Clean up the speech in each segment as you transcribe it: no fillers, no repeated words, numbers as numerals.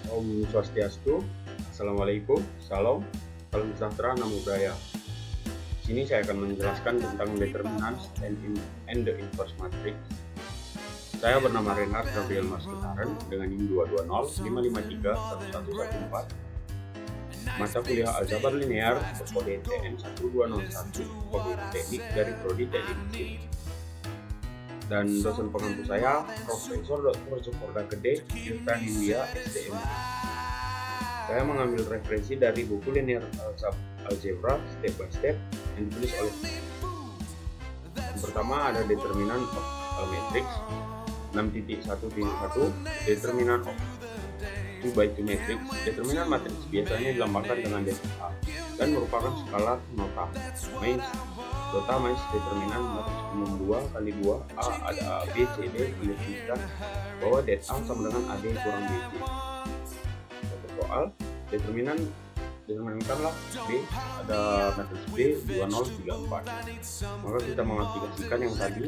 Om Swastiastu, Assalamualaikum, Salam, Salam sejahtera, Namo Buddhaya. Di sini saya akan menjelaskan tentang determinants and the inverse matrix. Saya bernama Renhard Gabriel Maskutaren dengan NIM 220-553-1114. Mata kuliah Aljabar Linear berkode TN 1201, kode teknik dari Prodi Teknik Mesin. Dan dosen pengampu saya, Profesor Dr. Sukorda Gede, Tirta India, SDM. Saya mengambil referensi dari buku Linear Algebra Step by Step yang ditulis oleh yang pertama ada Determinant of Matrix 6.1.1, Determinant of 2 by 2 matrix. Determinant matrix biasanya dilambangkan dengan delta A dan merupakan skalar nota main determinan matriks umum 2 kali 2 A ada A, B, C, D mendefinisikan bahwa det A sama dengan AD kurang BC. Satu soal, determinankanlah B ada matriks B 2, 0, 3, 4. Maka kita mengaplikasikan yang tadi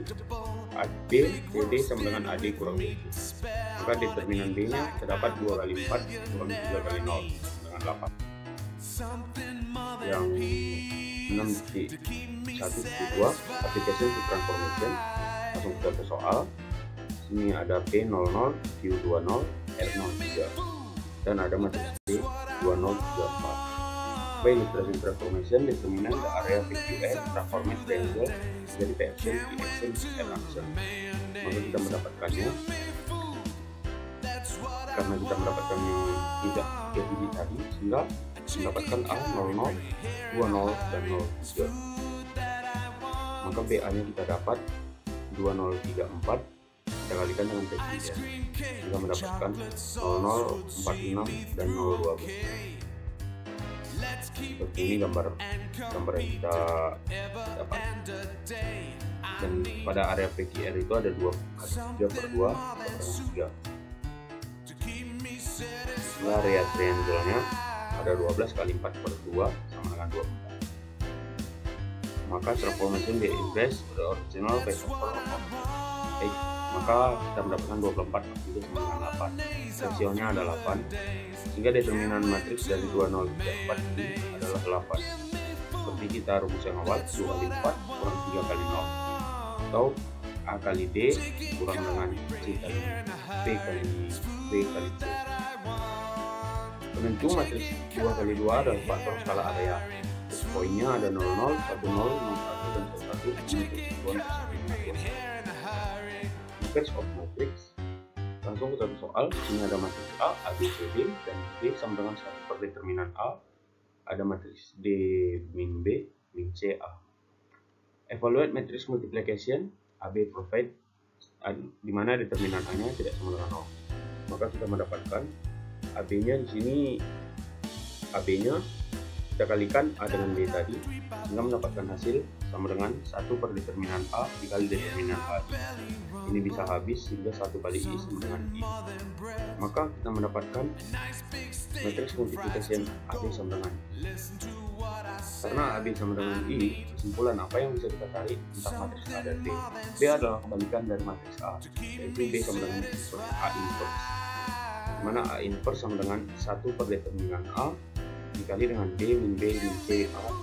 B, CD sama dengan AD kurang BC. Maka determinan B nya terdapat 2 kali 4 kurang 3 kali 0 dengan 8. Yang 6.1.2 application to transformation, langsung kita ke soal. Sini ada P00, Q20, R03 dan ada matriks B 2034. By illustration transformation, determine the area PQN transformed triangle jadi P action, Q action, R action. Maka kita mendapatkannya karena kita mendapatkannya tidak jadi tadi, sehingga mendapatkan A00, 20 dan 03. Maka BA nya kita dapat 2034, kita kalikan dengan P3 sehingga mendapatkan 0046 dan 012. Seperti ini gambar yang kita dapat. Dan pada area PQR itu ada 2 kali 3 per 2 per 3. Sehingga area triangle-nya ada 12 kali 4 per 2 sama dengan 24. Maka transformation B inverse the original base over of X. Maka kita mendapatkan 24 itu sama dengan 8. Rasionya ada 8. Sehingga determinan matriks dari 2034 ini adalah 8. Seperti kita rumus yang awal, 2 kali 4 kurang 3 kali 0 atau A kali D kurang dengan C kali B kali B kali C. Penentu matriks 2 kali 2 adalah faktor skala area. Poinnya ada 00, 10, 01, dan 11. Inverse of matrix. Langsung ke satu soal. Ini ada matriks A, A, B, C, D, dan D sama dengan 1 per determinan A. Ada matriks D min B, min C, A. Evaluate matrix multiplication. AB provide di mana determinan A nya tidak sama dengan 0. Maka kita mendapatkan AB-nya di sini, AB-nya kita kalikan A dengan B tadi sehingga mendapatkan hasil sama dengan 1 per determinan A dikali determinan A. Ini bisa habis sehingga 1 kali I sama dengan I. Maka kita mendapatkan matriks multiplication AB sama dengan I. Karena AB sama dengan I, kesimpulan apa yang bisa kita tarik tentang matriks A dan B? B adalah kebalikan dari matriks A, yaitu B sama dengan A inverse, mana A inverse sama dengan 1 per determinan A dikali dengan D min B min C A,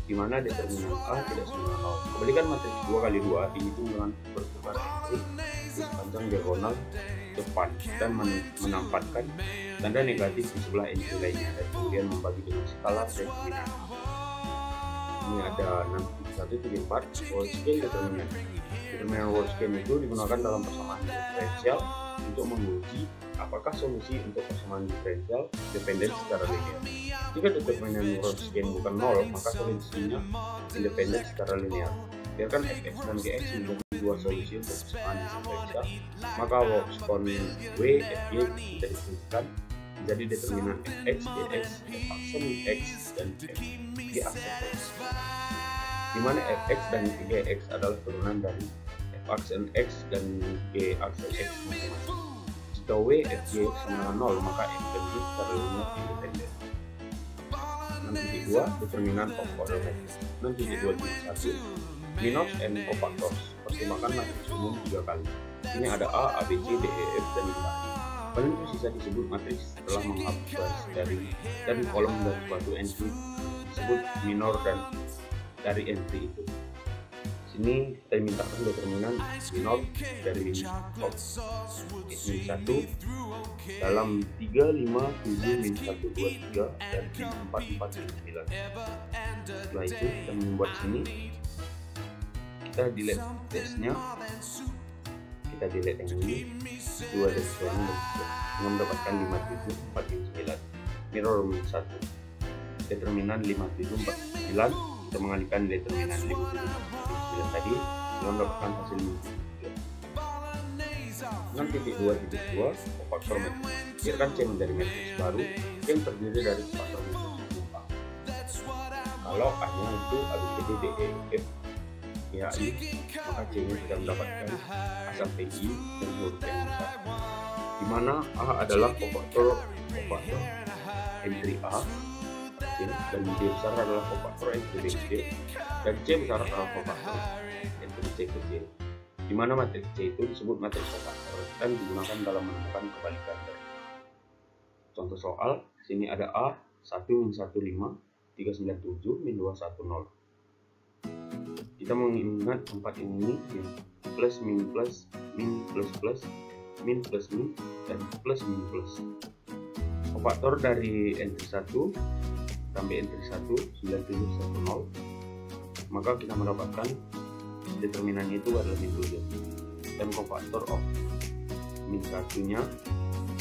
di mana determinan A tidak sama dengan 0. Kebalikan matriks 2 kali 2 dihitung dengan bertukar entry di sepanjang diagonal depan dan menempatkan tanda negatif di sebelah entry lainnya dan kemudian membagi dengan skala determinan. Ini ada 6.1.4 whole scale determinant. Determinant whole scale itu digunakan dalam persamaan diferensial untuk menguji apakah solusi untuk persamaan diferensial dependen secara linear. Jika determinan whole scale bukan 0, maka solusinya independen secara linear. Biarkan fx dan gx menjadi dua solusi untuk persamaan diferensial, maka Workspawn W, Fy bisa ditentukan menjadi determinan fx, gx, f aksen x, dan g aksen x, di mana fx dan gx adalah turunan dari f aksen x dan g aksen x masing-masing. Jika W, Fy sama dengan 0, maka f dan g secara linear independen. 6.2 determinan of order matrix. 6.2.1 minus n cofactors. Pertimbangkan matriks umum 3 kali. Ini ada A, A, B, C, D, E, F, dan lain. Paling sisa disebut matriks setelah menghapus dari kolom dari suatu entry disebut minor dan dari entry itu. Sini kita mintakan determinan minor dari min 1 dalam 3, 5, 7, min 1, 2, 3 dan 4, 4, 9. Setelah itu kita membuat sini, kita delete testnya, kita delete yang ini, 2 dan 2 dengan mendapatkan 57, 49 mirror min 1. Determinan 57, 49 kita mengalihkan determinan 57, 49 tadi dengan mendapatkan hasil min 3. Dengan titik 2, faktor matriks. Biarkan C menjadi matriks baru yang terdiri dari faktor matriks A. Kalau A-nya itu A, B, C, D, E, F, G, H, I, maka C-nya tidak mendapatkan A sampai I dan huruf yang besar. Di mana A adalah kofaktor entry A, C, dan D besar adalah kofaktor entry B, C, dan C besar adalah kofaktor entry C ke C. Di mana matriks C itu disebut matriks kofaktor dan digunakan dalam menemukan kebalikan dari. Contoh soal, sini ada A 1 min 1 5 397 min 2 1 0. Kita mengingat 4 ini plus min plus min plus plus min plus min dan plus min plus. Kofaktor dari entry 1 sampai entry 1 9710, maka kita mendapatkan determinannya itu adalah min 7 dan kofaktor of min 1-nya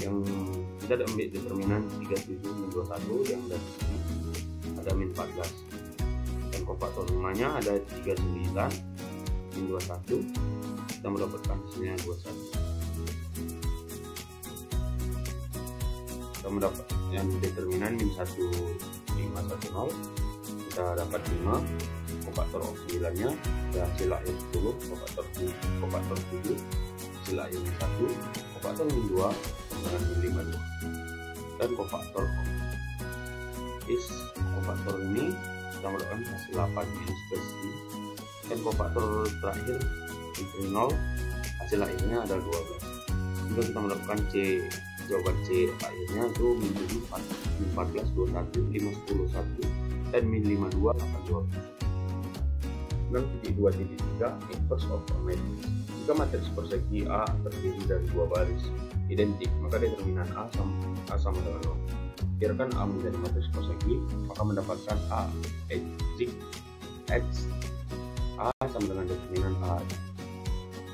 yang kita ada ambil determinan 37 min 21 yang dari sini ada min 14 dan kofaktor 5-nya ada 39 min 21, kita mendapatkan hasilnya 21. Kita mendapat yang determinan min 1 510, kita dapat 5, kofaktor of 9-nya hasil akhir 10, kofaktor 7 hasil akhir 1, kofaktor min 2 dengan min 52 dan kofaktor of kofaktor ini kita mendapatkan hasil 8 minus plus I dan kofaktor terakhir entry 0 hasil akhirnya ada 12. Jika kita mendapatkan C, jawaban C akhirnya itu min 7 min 14 21 5 10 1 dan min 52 8 12. 6.2.3 inverse of a matrix. Jika matriks persegi A terdiri dari 2 baris identik, maka determinan A sama dengan 0. Biarkan A menjadi matriks persegi, maka mendapatkan A X A sama dengan determinan A.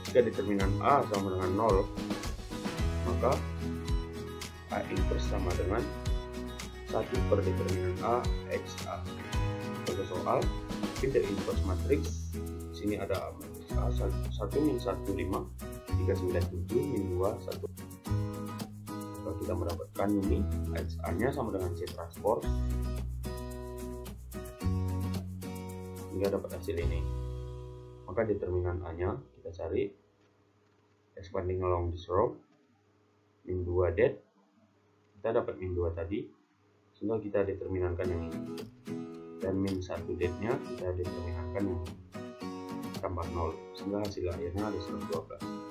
Jika determinan A sama dengan 0, maka A inverse sama dengan 1 per determinan A X A. Contoh soal, the inverse matrix, sini ada matriks A 1 min 1 5 397 min 2 1. Maka kita mendapatkan ini XA nya sama dengan C transpose hingga dapat hasil ini. Maka determinan A nya kita cari expanding along this row min 2 dead, kita dapat min 2 tadi sehingga kita determinankan yang ini, dan min 1 dead nya kita determinankan yang tambah 0 sehingga hasil akhirnya ada 112.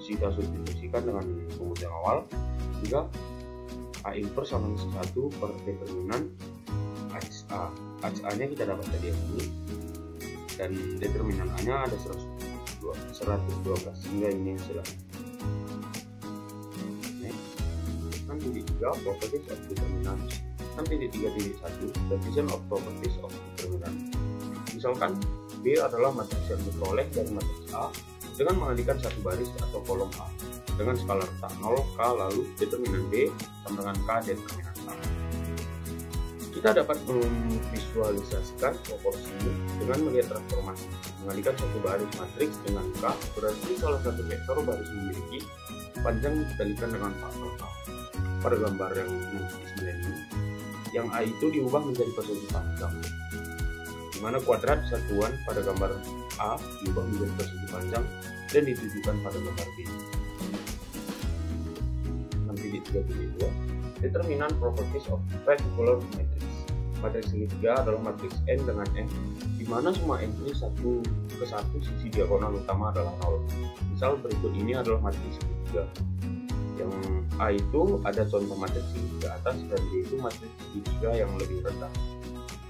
Kita substitusikan dengan rumus yang awal sehingga A inverse sama 1 per determinan HA. HA nya kita dapat tadi yang ini dan determinan A nya ada 112 sehingga ini hasil nanti di 3 properties of determinant. Nanti di 3.1 division of properties of determinant. Misalkan B adalah matriks yang diperoleh dari matriks A dengan mengalihkan satu baris atau kolom A dengan skala letak 0K, lalu determinan B sama dengan K determinan A. Kita dapat memvisualisasikan proporsi ini dengan melihat transformasi. Mengalihkan satu baris matriks dengan K berarti salah satu vektor baris memiliki panjang dikalikan dengan faktor A. Pada gambar yang di ini, yang A itu diubah menjadi persegi panjang, di mana kuadrat satuan pada gambar A diubah menjadi persegi panjang dan ditujukan pada gambar B. Nanti di 3.2 determinan properties of particular matrix. Matriks segitiga adalah matriks N dengan M, di mana semua entry 1 ke 1 sisi diagonal utama adalah 0. Misal berikut ini adalah matriks segitiga. Yang A itu ada contoh matriks segitiga atas dan B itu matriks segitiga yang lebih rendah.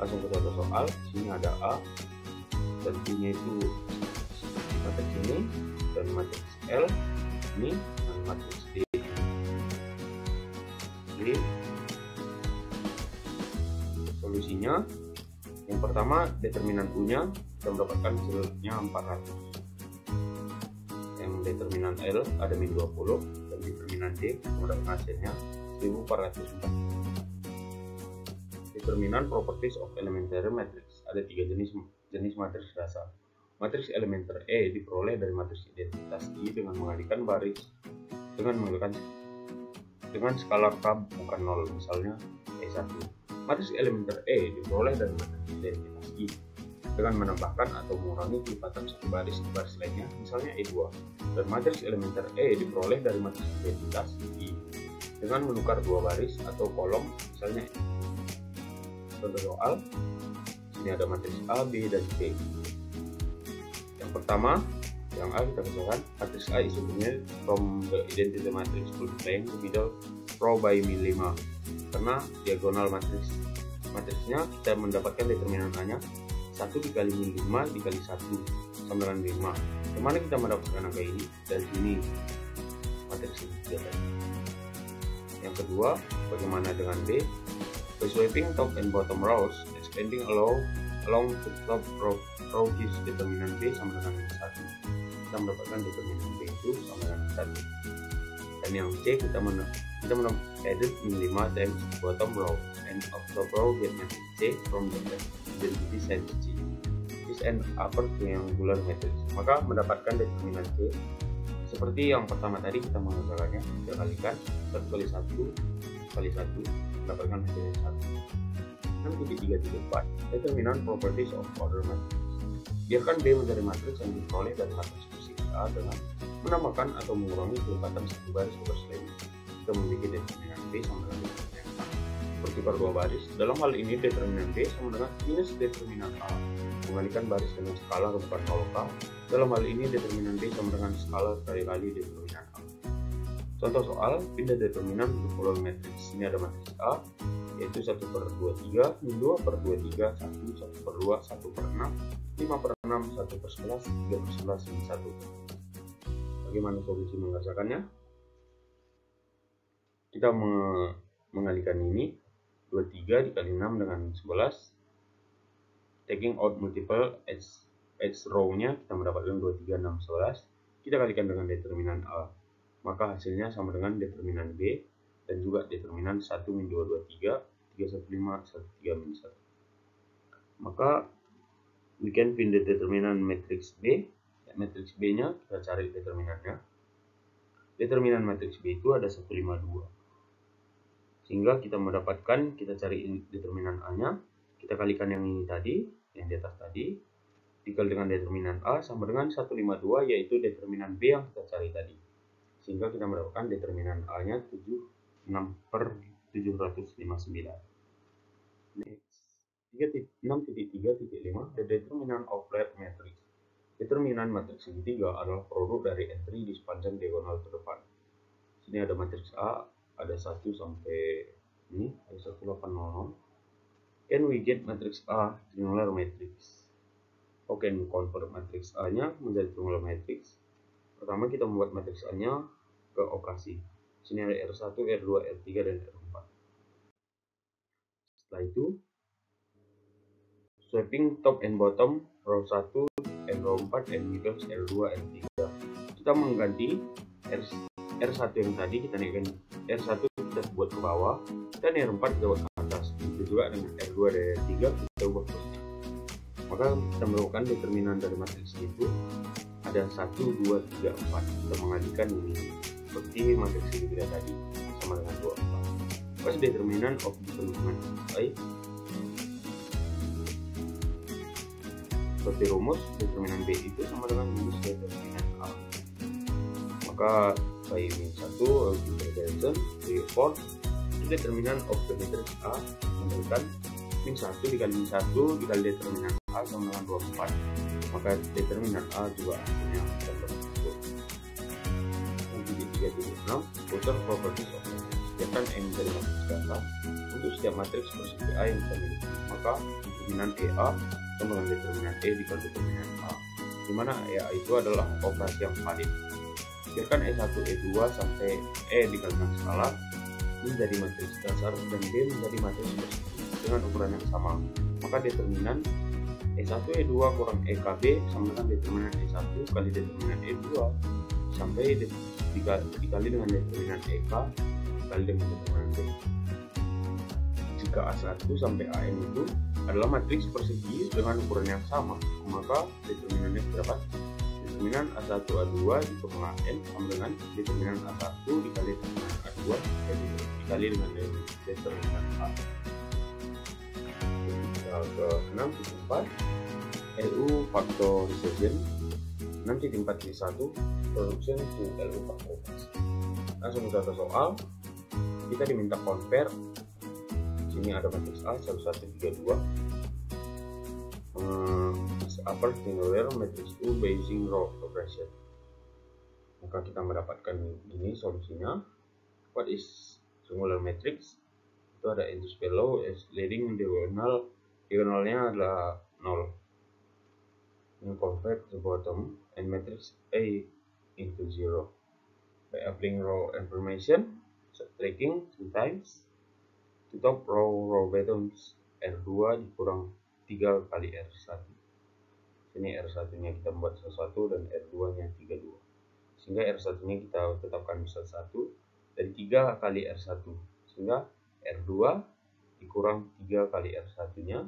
Langsung ke contoh soal. Sini ada A dan B-nya itu matriks ini dan matriks L ini dan matriks D. Jadi solusinya yang pertama determinan U-nya kita mendapatkan hasilnya 400. Yang determinan L ada min 20 dan determinan D kita mendapatkan hasilnya 1404. Determinan properties of elementary matrix ada 3 jenis matriks dasar. Matriks elementer E diperoleh dari matriks identitas I dengan mengalihkan baris dengan skalar K bukan 0, misalnya E1. Matriks elementer E diperoleh dari matriks identitas I dengan menambahkan atau mengurangi kelipatan satu baris di baris lainnya, misalnya E2. Dan matriks elementer E diperoleh dari matriks identitas I dengan menukar dua baris atau kolom, misalnya E. Contoh soal, sini ada matriks A, B, dan C. Yang pertama, yang A kita bacakan, matriks A is obtained from the identity matrix multiplying the middle row by min 5. Karena diagonal matriksnya kita mendapatkan determinan A-nya 1 dikali min 5 dikali 1 sama dengan 5. Kemana kita mendapatkan angka ini? Dari sini matriks ini. Yang kedua, bagaimana dengan B? By swapping top and bottom rows, expanding along the top row gives determinan B sama dengan 1. Kita mendapatkan determinan B itu sama dengan 1. Dan yang C kita added min 5 times bottom row and of top row get matrix C from the identity set C. This an upper triangular matrix. Maka mendapatkan determinan C seperti yang pertama tadi kita mengerjakannya, kita kalikan 1 kali 1 kali 1 mendapatkan hasilnya 1. 6.3.4 determinan properties of order matrix. Biarkan B menjadi matriks yang diperoleh dari matriks fisik A dengan menambahkan atau mengurangi kelipatan satu baris ke baris lainnya. Kita memiliki determinan B sama dengan determinan A. Bertukar dua baris. Dalam hal ini determinan B sama dengan minus determinan A. Mengalihkan baris dengan skala bukan 0K. Dalam hal ini determinan B sama dengan skala kali determinan A. Contoh soal, pindah determinan untuk following matrix. Ini ada matriks A, yaitu 1/23, min 2/23, 1/2, 1/6, 5/6, 1/11, 3/11, min 1. Bagaimana solusi mengerjakannya? Kita mengalihkan ini 23 dikali 6 dengan 11. Taking out multiple X row nya kita mendapatkan 23, 6, 11. Kita kalikan dengan determinan A, maka hasilnya sama dengan determinan B dan juga determinan 1 min 2, 23, 3, 1, 5, 1, 3, min 1. Maka we can find the determinan matrix B. Matrix B nya kita cari determinannya. Determinan matrix B itu ada 152. Sehingga kita mendapatkan, kita cari determinan A nya, kita kalikan yang ini tadi, yang di atas tadi, dikali dengan determinan A sama dengan 152, yaitu determinan B yang kita cari tadi. Sehingga kita mendapatkan determinan A nya 76/759. Next, 6.3.5 the determinant of flat matrix. Determinan matriks segitiga adalah produk dari entry di sepanjang diagonal terdepan. Sini ada matriks A, ada 1 sampai ini, ada 1800. Can we get matriks A triangular matrix? How can we convert matriks A nya menjadi triangular matrix? Pertama kita membuat matriks A nya ke operasi. Sini ada R1, R2, R3, dan R4. Setelah itu, swapping top and bottom, row 1, and row 4, and middle R2, R3. Kita mengganti R1 yang tadi, kita naikkan R1 kita buat ke bawah, dan R4 kita buat ke atas. Itu juga dengan R2 dan R3 kita buat ke sini. Maka kita melakukan determinan dari matriks itu ada 1, 2, 3, 4. Kita mengalihkan ini seperti matriks segitiga tadi sama dengan 2, 4. First determinant of different matrix I. Seperti rumus, determinan B itu sama dengan minus determinan A. Maka by min 1 comparison report determinan of the matrix A memberikan min 1 dikali min 1 dikali determinan A sama dengan 24. Maka determinan A juga hasilnya 24. 3.6 Outer properties of matrix. Biarkan M dari matriks dasar untuk setiap matriks persegi A yang kita miliki, maka determinan EA sama dengan determinan E dikali determinan A, dimana EA itu adalah operasi yang valid. Biarkan E1, E2 sampai E dikalikan skala menjadi matriks dasar dan D menjadi matriks persegi dengan ukuran yang sama, maka determinan E1, E2 kurang EKB sama dengan determinan E1 kali determinan E2 sampai dikali dengan determinan EK kali dengan determinan D. Jika A1 sampai AN itu adalah matriks persegi dengan ukuran yang sama, maka determinannya berapa? Determinan A1 A2 dikurangi AN sama dengan determinan A1 dikali determinan A2 dikali dengan determinan A. Ke 6.4 LU factorization 6.4.1 production to LU factorization. Langsung ke soal, kita diminta compare. Sini ada matriks A 1132 upper singular matrix U basing row operation. Maka kita mendapatkan ini solusinya. What is singular matrix? Itu ada intus below as leading diagonalnya adalah 0. Ini convert to bottom and matrix A into 0 by applying row information, subtracting 2 times to top row bottoms R2 dikurang 3 kali R1. Sini R1 nya kita membuat 1 dan R2 nya 32, sehingga R1 nya kita tetapkan bisa 1 dari 3 kali R1, sehingga R2 dikurang 3 kali R1 nya,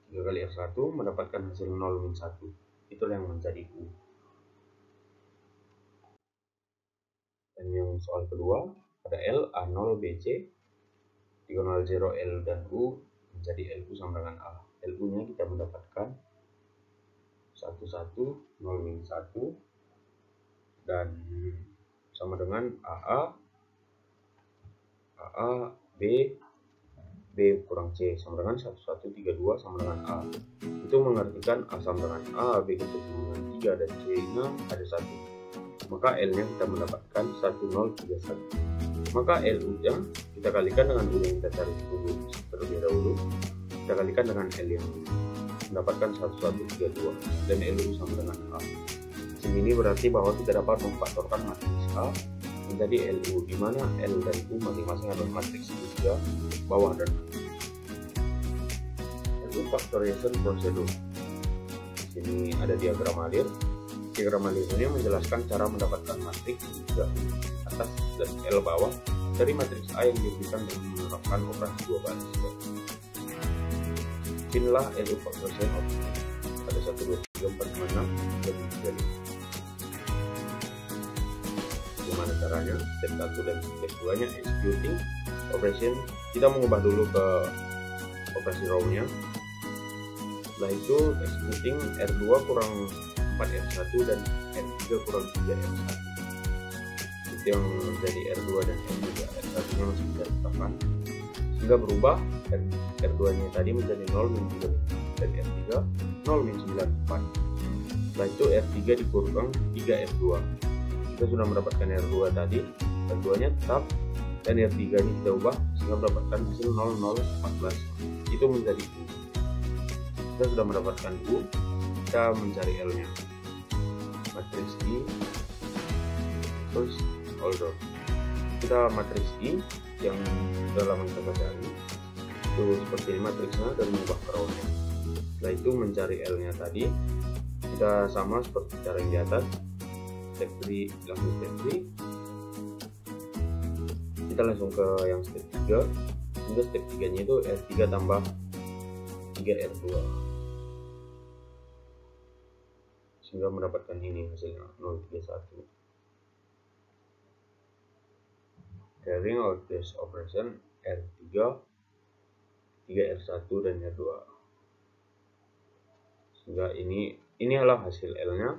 3 kali R1 mendapatkan hasil 0 min 1. Itulah yang menjadi U. Dan yang soal kedua ada L A0 BC diagonal 0 L dan U menjadi LU sama dengan A. LU nya kita mendapatkan 1 1 0 min 1 dan sama dengan AA B kurang C sama dengan 1132 sama dengan A. Itu mengartikan A sama dengan A, B ketemu dengan 3 dan C nya ada 1. Maka L nya kita mendapatkan 1031. Maka LU nya kita kalikan dengan U yang kita cari dulu terlebih dahulu. Kita kalikan dengan L yang mendapatkan 1132 dan LU sama dengan A. Ini berarti bahwa kita dapat memfaktorkan matriks A menjadi LU, di mana L dan U masing-masing adalah matriks 3 bawah dan LU factorization procedure. Sini ada diagram alir. Diagram alir ini menjelaskan cara mendapatkan matriks 3 atas dan L bawah dari matriks A yang diberikan dengan menerapkan operasi 2 baris. Inilah LU factorization ada 1 2 3 4 5 6 dan 3. Bagaimana caranya? Step 1 dan step 2 nya executing operation. Kita mengubah dulu ke operasi row nya. Setelah itu executing R2 kurang 4 R1 dan R3 kurang 3 R1. Itu yang menjadi R2 dan R3. R1 nya masih bisa ditetapkan sehingga berubah. R2 nya tadi menjadi 0 min 3 dan R3 0 min 94. Setelah itu R3 dikurang 3 R2. Kita sudah mendapatkan R2 tadi, R2 nya tetap dan R3 nya kita ubah sehingga mendapatkan hasil 0014. Itu menjadi U. Kita sudah mendapatkan U, kita mencari L nya. Matriks I first order. Kita matriks I yang sudah lama kita cari itu seperti ini matriksnya dan mengubah ke row nya. Setelah itu mencari L nya tadi, kita sama seperti cara yang di atas. Step 3 langsung step 3, kita langsung ke yang step 3, sehingga step 3 nya itu R3 tambah 3 R2 sehingga mendapatkan ini hasilnya 031. Carrying out this operation R3 3R1 dan R2 sehingga ini adalah hasil L nya.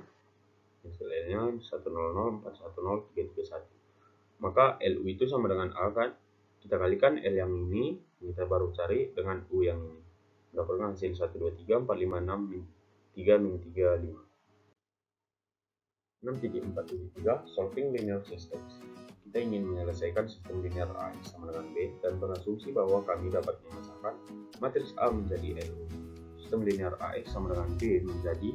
Hasil L nya 100410331. Maka LU itu sama dengan A kan, kita kalikan L yang ini kita baru cari dengan U yang ini, mendapatkan hasil 123 456 min 3 min 35. 6.4.3 Solving Linear Systems. Kita ingin menyelesaikan sistem linear AX sama dengan B dan berasumsi bahwa kami dapat memasangkan matriks A menjadi LU. Sistem linear AX sama dengan B menjadi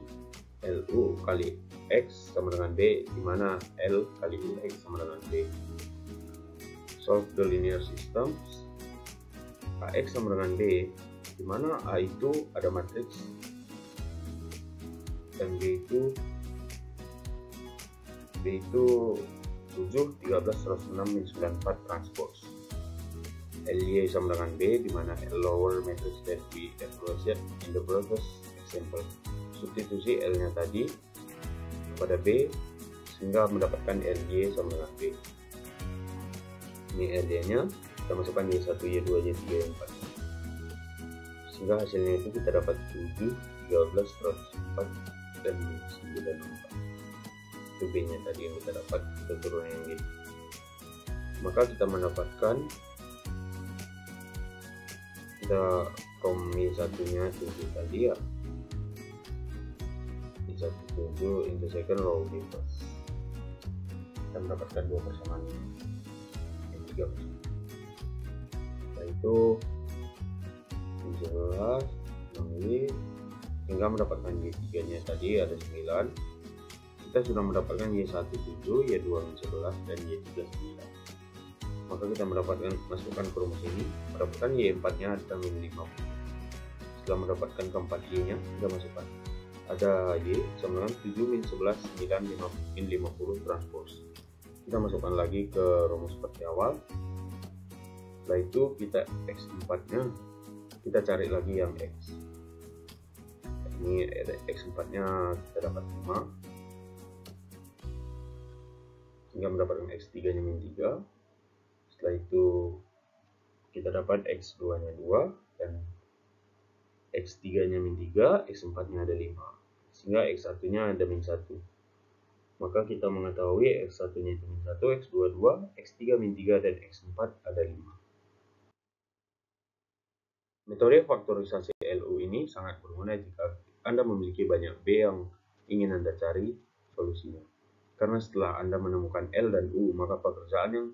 LU kali X sama dengan B, di mana L kali UX sama dengan B. Solve the linear systems. AX sama dengan B, di mana A itu ada matriks dan B itu 7, 13, 106, 94 transpose. LY sama dengan B, di mana L lower matrix that we evaluated in the previous example. Substitusi L-nya tadi kepada B sehingga mendapatkan LY sama dengan B. Ini LY-nya, kita masukkan Y1, Y2, Y3, Y4. Sehingga hasilnya itu kita dapat 7, 13, 104, dan 94. Itu B-nya tadi yang kita dapat, kita turun yang gitu. Maka kita mendapatkan, kita from Y1-nya 7 tadi ya, Y1 7 in the second row gitu. Kita mendapatkan 2 persamaan yang 3 persamaan. Setelah itu 11 6 hingga mendapatkan Y3-nya tadi ada 9. Kita sudah mendapatkan Y1 7, Y2 11, dan Y3 9. Maka kita masukkan ke rumus ini, mendapatkan Y4-nya ada min 50. Setelah mendapatkan keempat Y-nya, kita masukkan. Ada Y sama dengan 7 min 11, 9 min 50 transpose. Kita masukkan lagi ke rumus seperti awal. Setelah itu kita X4-nya, kita cari lagi yang X. Ini X4-nya kita dapat 5. Hingga mendapatkan X3-nya min 3. Setelah itu kita dapat X2-nya 2 dan X3-nya min 3, X4-nya ada 5. Sehingga X1-nya ada min 1. Maka kita mengetahui X1-nya itu min 1, X2 2, X3 min 3, dan X4 ada 5. Metode faktorisasi LU ini sangat berguna jika Anda memiliki banyak B yang ingin Anda cari solusinya. Karena setelah Anda menemukan L dan U, maka pekerjaan yang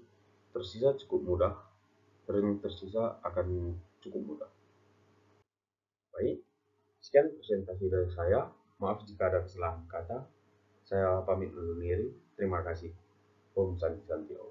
tersisa cukup mudah, akan cukup mudah. Baik, sekian presentasi dari saya. Maaf jika ada kesalahan kata. Saya pamit undur diri. Terima kasih. Om Santi Santi Om.